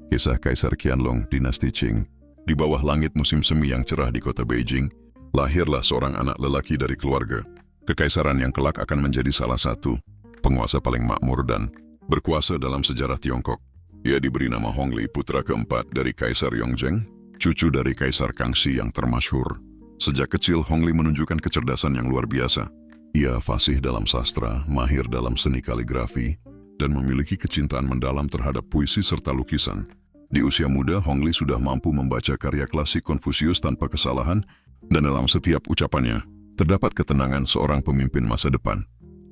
Kisah Kaisar Qianlong Dinasti Qing. Di bawah langit musim semi yang cerah di kota Beijing, lahirlah seorang anak lelaki dari keluarga kekaisaran yang kelak akan menjadi salah satu penguasa paling makmur dan berkuasa dalam sejarah Tiongkok. Ia diberi nama Hongli, putra keempat dari Kaisar Yongzheng, cucu dari Kaisar Kangxi yang termasyhur. Sejak kecil, Hongli menunjukkan kecerdasan yang luar biasa. Ia fasih dalam sastra, mahir dalam seni kaligrafi, dan memiliki kecintaan mendalam terhadap puisi serta lukisan. Di usia muda, Hongli sudah mampu membaca karya klasik Konfusius tanpa kesalahan, dan dalam setiap ucapannya, terdapat ketenangan seorang pemimpin masa depan.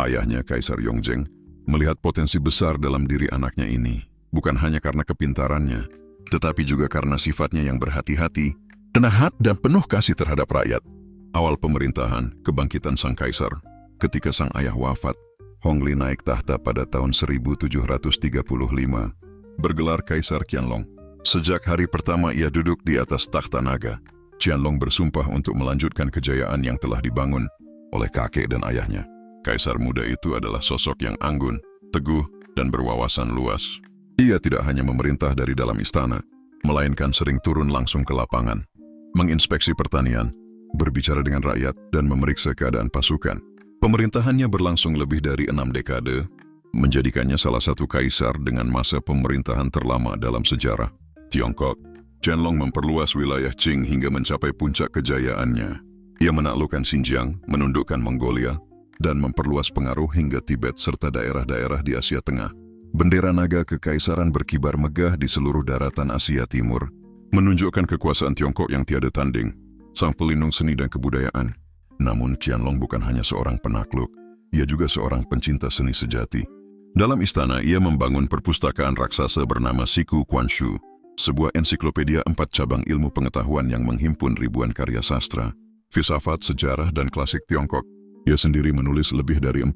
Ayahnya, Kaisar Yongzheng, melihat potensi besar dalam diri anaknya ini, bukan hanya karena kepintarannya, tetapi juga karena sifatnya yang berhati-hati, tenahat dan penuh kasih terhadap rakyat. Awal pemerintahan, kebangkitan sang kaisar. Ketika sang ayah wafat, Hongli naik tahta pada tahun 1735, bergelar Kaisar Qianlong. Sejak hari pertama ia duduk di atas takhta naga, Qianlong bersumpah untuk melanjutkan kejayaan yang telah dibangun oleh kakek dan ayahnya. Kaisar muda itu adalah sosok yang anggun, teguh, dan berwawasan luas. Ia tidak hanya memerintah dari dalam istana, melainkan sering turun langsung ke lapangan, menginspeksi pertanian, berbicara dengan rakyat, dan memeriksa keadaan pasukan. Pemerintahannya berlangsung lebih dari 6 dekade, menjadikannya salah satu kaisar dengan masa pemerintahan terlama dalam sejarah Tiongkok. Qianlong memperluas wilayah Qing hingga mencapai puncak kejayaannya. Ia menaklukkan Xinjiang, menundukkan Mongolia, dan memperluas pengaruh hingga Tibet serta daerah-daerah di Asia Tengah. Bendera naga kekaisaran berkibar megah di seluruh daratan Asia Timur, menunjukkan kekuasaan Tiongkok yang tiada tanding, sang pelindung seni dan kebudayaan. Namun Qianlong bukan hanya seorang penakluk, ia juga seorang pencinta seni sejati. Dalam istana, ia membangun perpustakaan raksasa bernama Siku Quanshu, sebuah ensiklopedia 4 cabang ilmu pengetahuan yang menghimpun ribuan karya sastra, filsafat, sejarah, dan klasik Tiongkok. Ia sendiri menulis lebih dari 40.000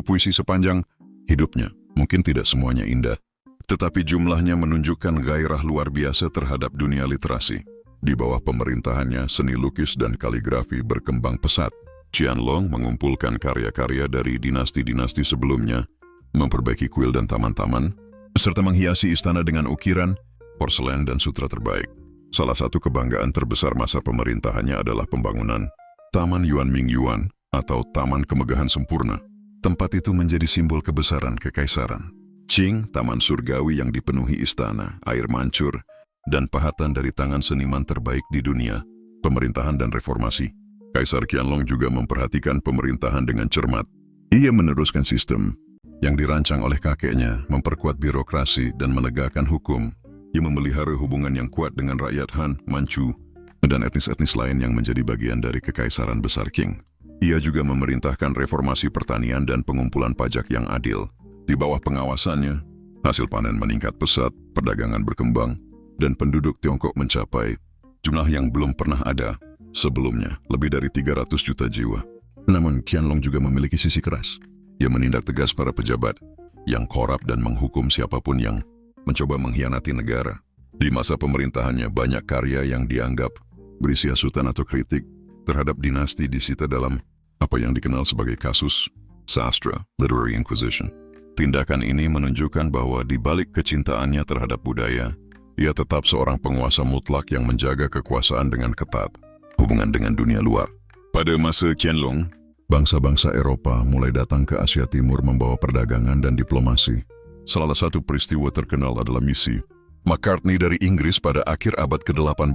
puisi sepanjang hidupnya. Mungkin tidak semuanya indah, tetapi jumlahnya menunjukkan gairah luar biasa terhadap dunia literasi. Di bawah pemerintahannya, seni lukis dan kaligrafi berkembang pesat. Qianlong mengumpulkan karya-karya dari dinasti-dinasti sebelumnya, memperbaiki kuil dan taman-taman, serta menghiasi istana dengan ukiran, porselen, dan sutra terbaik. Salah satu kebanggaan terbesar masa pemerintahannya adalah pembangunan Taman Yuan Ming Yuan atau Taman Kemegahan Sempurna. Tempat itu menjadi simbol kebesaran kekaisaran. Qing, taman surgawi yang dipenuhi istana, air mancur, dan pahatan dari tangan seniman terbaik di dunia. Pemerintahan dan reformasi. Kaisar Qianlong juga memperhatikan pemerintahan dengan cermat. Ia meneruskan sistem yang dirancang oleh kakeknya, memperkuat birokrasi dan menegakkan hukum. Ia memelihara hubungan yang kuat dengan rakyat Han, Manchu, dan etnis-etnis lain yang menjadi bagian dari kekaisaran besar Qing. Ia juga memerintahkan reformasi pertanian dan pengumpulan pajak yang adil. Di bawah pengawasannya, hasil panen meningkat pesat, perdagangan berkembang, dan penduduk Tiongkok mencapai jumlah yang belum pernah ada sebelumnya, lebih dari 300 juta jiwa. Namun Qianlong juga memiliki sisi keras. Ia menindak tegas para pejabat yang korup dan menghukum siapapun yang mencoba mengkhianati negara. Di masa pemerintahannya, banyak karya yang dianggap berisi hasutan atau kritik terhadap dinasti disita dalam apa yang dikenal sebagai kasus sastra, literary inquisition. Tindakan ini menunjukkan bahwa di balik kecintaannya terhadap budaya, ia tetap seorang penguasa mutlak yang menjaga kekuasaan dengan ketat hubungan dengan dunia luar. Pada masa Qianlong, bangsa-bangsa Eropa mulai datang ke Asia Timur membawa perdagangan dan diplomasi. Salah satu peristiwa terkenal adalah misi Macartney dari Inggris pada akhir abad ke-18.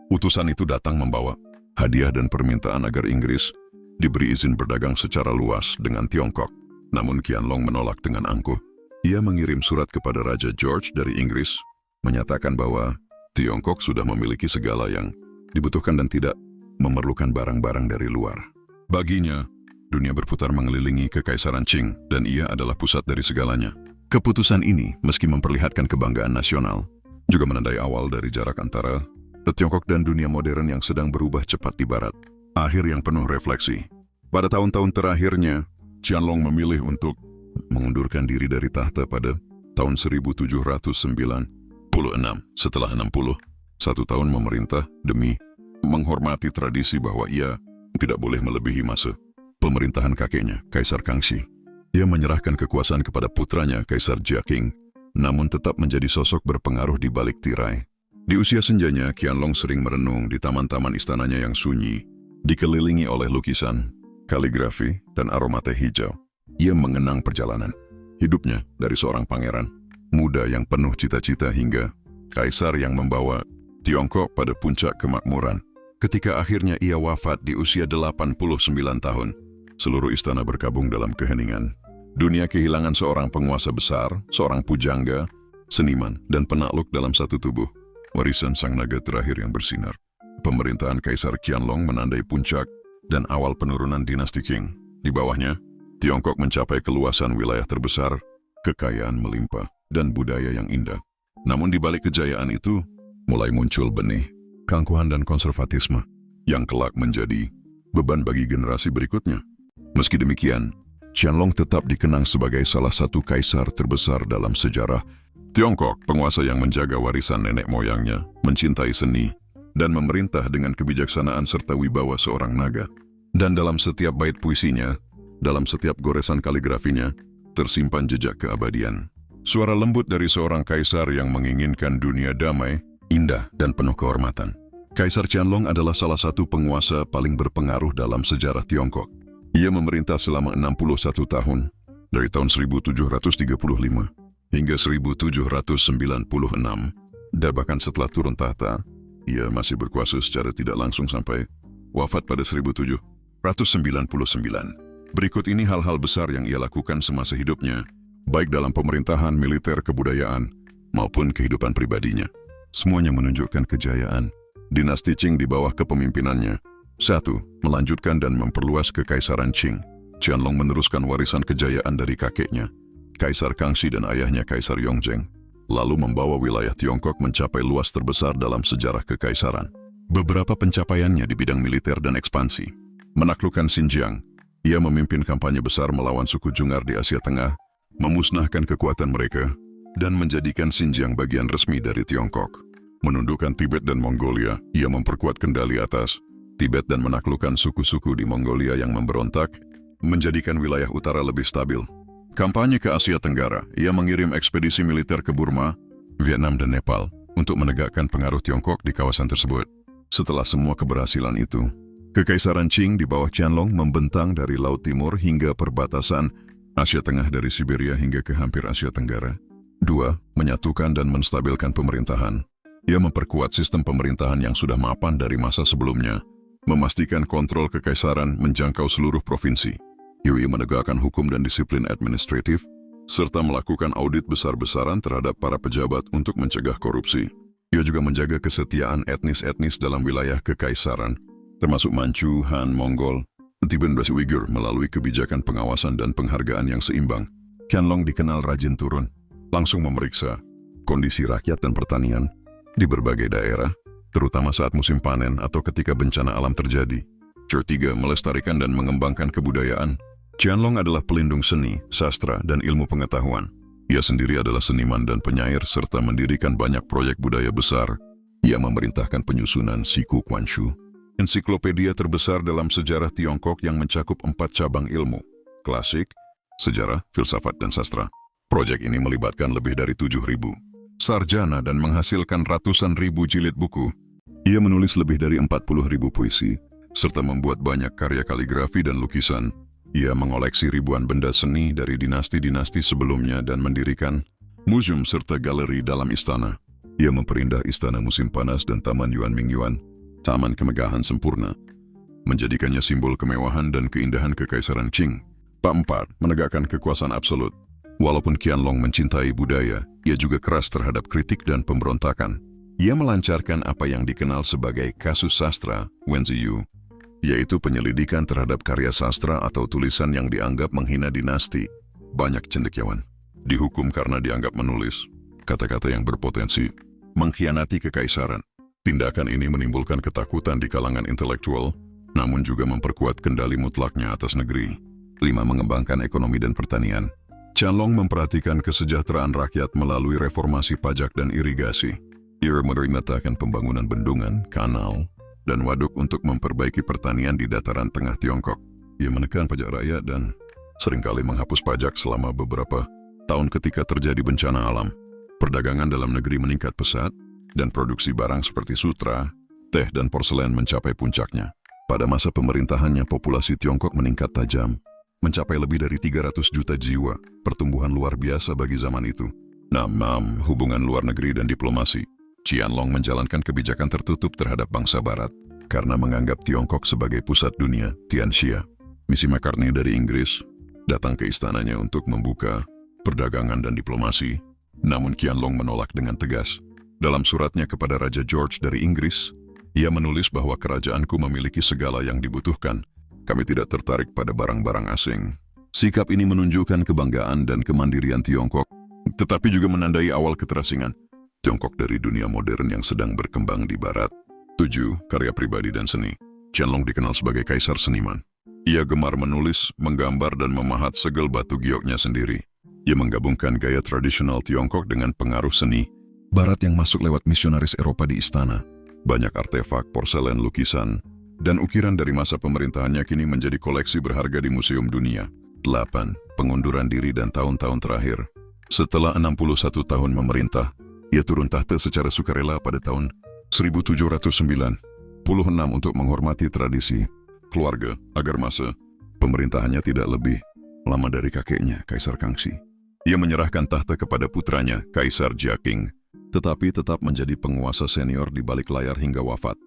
Utusan itu datang membawa hadiah dan permintaan agar Inggris diberi izin berdagang secara luas dengan Tiongkok. Namun Qianlong menolak dengan angkuh. Ia mengirim surat kepada Raja George dari Inggris, menyatakan bahwa Tiongkok sudah memiliki segala yang dibutuhkan dan tidak memerlukan barang-barang dari luar. Baginya, dunia berputar mengelilingi kekaisaran Qing dan ia adalah pusat dari segalanya. Keputusan ini, meski memperlihatkan kebanggaan nasional, juga menandai awal dari jarak antara Tiongkok dan dunia modern yang sedang berubah cepat di barat. Akhir yang penuh refleksi. Pada tahun-tahun terakhirnya, Qianlong memilih untuk mengundurkan diri dari tahta pada tahun 1796. Setelah 61 tahun memerintah demi menghormati tradisi bahwa ia tidak boleh melebihi masa pemerintahan kakeknya, Kaisar Kangxi. Ia menyerahkan kekuasaan kepada putranya, Kaisar Jia Qing, namun tetap menjadi sosok berpengaruh di balik tirai. Di usia senjanya, Qianlong sering merenung di taman-taman istananya yang sunyi, dikelilingi oleh lukisan, kaligrafi, dan aroma teh hijau. Ia mengenang perjalanan hidupnya dari seorang pangeran muda yang penuh cita-cita hingga kaisar yang membawa Tiongkok pada puncak kemakmuran. Ketika akhirnya ia wafat di usia 89 tahun, seluruh istana berkabung dalam keheningan. Dunia kehilangan seorang penguasa besar, seorang pujangga, seniman, dan penakluk dalam satu tubuh. Warisan sang naga terakhir yang bersinar. Pemerintahan Kaisar Qianlong menandai puncak dan awal penurunan dinasti Qing. Di bawahnya, Tiongkok mencapai keluasan wilayah terbesar, kekayaan melimpah, dan budaya yang indah. Namun di balik kejayaan itu, mulai muncul benih keangkuhan dan konservatisme yang kelak menjadi beban bagi generasi berikutnya. Meski demikian, Qianlong tetap dikenang sebagai salah satu kaisar terbesar dalam sejarah Tiongkok, penguasa yang menjaga warisan nenek moyangnya, mencintai seni, dan memerintah dengan kebijaksanaan serta wibawa seorang naga. Dan dalam setiap bait puisinya, dalam setiap goresan kaligrafinya, tersimpan jejak keabadian. Suara lembut dari seorang kaisar yang menginginkan dunia damai, indah, dan penuh kehormatan. Kaisar Qianlong adalah salah satu penguasa paling berpengaruh dalam sejarah Tiongkok. Ia memerintah selama 61 tahun, dari tahun 1735 hingga 1796, dan bahkan setelah turun tahta, ia masih berkuasa secara tidak langsung sampai wafat pada 1799. Berikut ini hal-hal besar yang ia lakukan semasa hidupnya, baik dalam pemerintahan, militer, kebudayaan, maupun kehidupan pribadinya. Semuanya menunjukkan kejayaan dinasti Qing di bawah kepemimpinannya. 1. Melanjutkan dan memperluas kekaisaran Qing. Qianlong meneruskan warisan kejayaan dari kakeknya, Kaisar Kangxi, dan ayahnya Kaisar Yongzheng, lalu membawa wilayah Tiongkok mencapai luas terbesar dalam sejarah kekaisaran. Beberapa pencapaiannya di bidang militer dan ekspansi. Menaklukkan Xinjiang, ia memimpin kampanye besar melawan suku Jungar di Asia Tengah, memusnahkan kekuatan mereka, dan menjadikan Xinjiang bagian resmi dari Tiongkok. Menundukkan Tibet dan Mongolia, ia memperkuat kendali atas Tibet dan menaklukkan suku-suku di Mongolia yang memberontak, menjadikan wilayah utara lebih stabil. Kampanye ke Asia Tenggara, ia mengirim ekspedisi militer ke Burma, Vietnam, dan Nepal untuk menegakkan pengaruh Tiongkok di kawasan tersebut. Setelah semua keberhasilan itu, Kekaisaran Qing di bawah Qianlong membentang dari Laut Timur hingga perbatasan Asia Tengah, dari Siberia hingga ke hampir Asia Tenggara. 2. Menyatukan dan menstabilkan pemerintahan. Ia memperkuat sistem pemerintahan yang sudah mapan dari masa sebelumnya, memastikan kontrol kekaisaran menjangkau seluruh provinsi. Ia menegakkan hukum dan disiplin administratif, serta melakukan audit besar-besaran terhadap para pejabat untuk mencegah korupsi. Ia juga menjaga kesetiaan etnis-etnis dalam wilayah kekaisaran, termasuk Manchu, Han, Mongol, Tibetan, dan Uighur melalui kebijakan pengawasan dan penghargaan yang seimbang. Qianlong dikenal rajin turun, langsung memeriksa kondisi rakyat dan pertanian di berbagai daerah, terutama saat musim panen atau ketika bencana alam terjadi. 3. Melestarikan dan mengembangkan kebudayaan. Qianlong adalah pelindung seni, sastra, dan ilmu pengetahuan. Ia sendiri adalah seniman dan penyair serta mendirikan banyak proyek budaya besar. Ia memerintahkan penyusunan Siku Quanshu, ensiklopedia terbesar dalam sejarah Tiongkok yang mencakup 4 cabang ilmu: klasik, sejarah, filsafat, dan sastra. Proyek ini melibatkan lebih dari 7.000 sarjana dan menghasilkan ratusan ribu jilid buku. Ia menulis lebih dari 40.000 puisi, serta membuat banyak karya kaligrafi dan lukisan. Ia mengoleksi ribuan benda seni dari dinasti-dinasti sebelumnya dan mendirikan museum serta galeri dalam istana. Ia memperindah istana musim panas dan Taman Yuan Mingyuan, taman kemegahan sempurna, menjadikannya simbol kemewahan dan keindahan kekaisaran Qing. 4. Menegakkan kekuasaan absolut. Walaupun Qianlong mencintai budaya, ia juga keras terhadap kritik dan pemberontakan. Ia melancarkan apa yang dikenal sebagai kasus sastra Wenziyu, yaitu penyelidikan terhadap karya sastra atau tulisan yang dianggap menghina dinasti. Banyak cendekiawan dihukum karena dianggap menulis kata-kata yang berpotensi mengkhianati kekaisaran. Tindakan ini menimbulkan ketakutan di kalangan intelektual, namun juga memperkuat kendali mutlaknya atas negeri. 5. Mengembangkan ekonomi dan pertanian. Qianlong memperhatikan kesejahteraan rakyat melalui reformasi pajak dan irigasi. Ia memerintahkan pembangunan bendungan, kanal, dan waduk untuk memperbaiki pertanian di dataran tengah Tiongkok. Ia menekan pajak rakyat dan seringkali menghapus pajak selama beberapa tahun ketika terjadi bencana alam. Perdagangan dalam negeri meningkat pesat, dan produksi barang seperti sutra, teh dan porselen mencapai puncaknya. Pada masa pemerintahannya, populasi Tiongkok meningkat tajam, mencapai lebih dari 300 juta jiwa, pertumbuhan luar biasa bagi zaman itu. Hubungan luar negeri dan diplomasi. Qianlong menjalankan kebijakan tertutup terhadap bangsa Barat, karena menganggap Tiongkok sebagai pusat dunia, Tianxia. Misi McCartney dari Inggris datang ke istananya untuk membuka perdagangan dan diplomasi, namun Qianlong menolak dengan tegas. Dalam suratnya kepada Raja George dari Inggris, ia menulis bahwa kerajaanku memiliki segala yang dibutuhkan. Kami tidak tertarik pada barang-barang asing. Sikap ini menunjukkan kebanggaan dan kemandirian Tiongkok, tetapi juga menandai awal keterasingan Tiongkok dari dunia modern yang sedang berkembang di Barat. 7. Karya pribadi dan seni. Qianlong dikenal sebagai kaisar seniman. Ia gemar menulis, menggambar, dan memahat segel batu gioknya sendiri. Ia menggabungkan gaya tradisional Tiongkok dengan pengaruh seni Barat yang masuk lewat misionaris Eropa di istana. Banyak artefak, porselen, lukisan, dan ukiran dari masa pemerintahannya kini menjadi koleksi berharga di museum dunia. 8. Pengunduran diri dan tahun-tahun terakhir. Setelah 61 tahun memerintah, ia turun tahta secara sukarela pada tahun 1796 untuk menghormati tradisi keluarga agar masa pemerintahannya tidak lebih lama dari kakeknya, Kaisar Kangxi. Ia menyerahkan tahta kepada putranya, Kaisar Jiaqing, tetapi tetap menjadi penguasa senior di balik layar hingga wafat.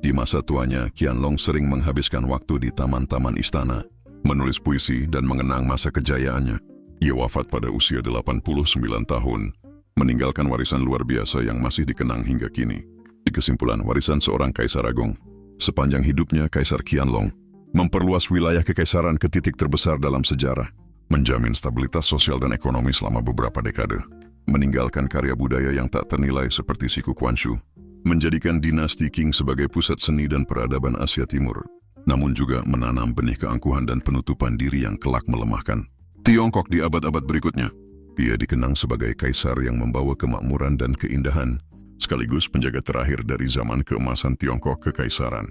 Di masa tuanya, Qianlong sering menghabiskan waktu di taman-taman istana, menulis puisi dan mengenang masa kejayaannya. Ia wafat pada usia 89 tahun, meninggalkan warisan luar biasa yang masih dikenang hingga kini. Di kesimpulan, warisan seorang kaisar agung. Sepanjang hidupnya, Kaisar Qianlong memperluas wilayah kekaisaran ke titik terbesar dalam sejarah, menjamin stabilitas sosial dan ekonomi selama beberapa dekade, meninggalkan karya budaya yang tak ternilai seperti Siku Quanshu, menjadikan dinasti Qing sebagai pusat seni dan peradaban Asia Timur, namun juga menanam benih keangkuhan dan penutupan diri yang kelak melemahkan Tiongkok di abad-abad berikutnya. Ia dikenang sebagai kaisar yang membawa kemakmuran dan keindahan, sekaligus penjaga terakhir dari zaman keemasan Tiongkok kekaisaran.